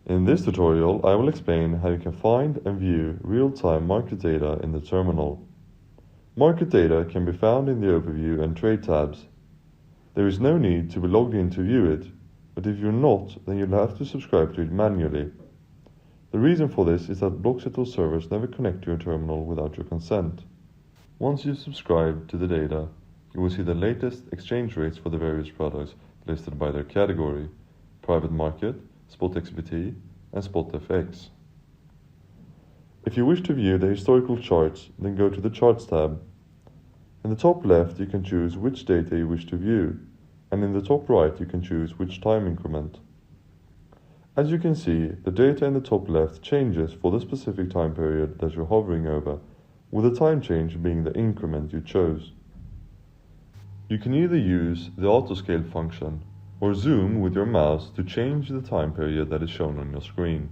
In this tutorial, I will explain how you can find and view real-time market data in the terminal. Market data can be found in the Overview and Trade tabs. There is no need to be logged in to view it, but if you're not, then you'll have to subscribe to it manually. The reason for this is that BlockSettle servers never connect to your terminal without your consent. Once you subscribe to the data, you will see the latest exchange rates for the various products listed by their category: private market, spot XBT, and spot FX. If you wish to view the historical charts, then go to the Charts tab. In the top left, you can choose which data you wish to view, and in the top right, you can choose which time increment. As you can see, the data in the top left changes for the specific time period that you're hovering over, with the time change being the increment you chose. You can either use the autoscale function or zoom with your mouse to change the time period that is shown on your screen.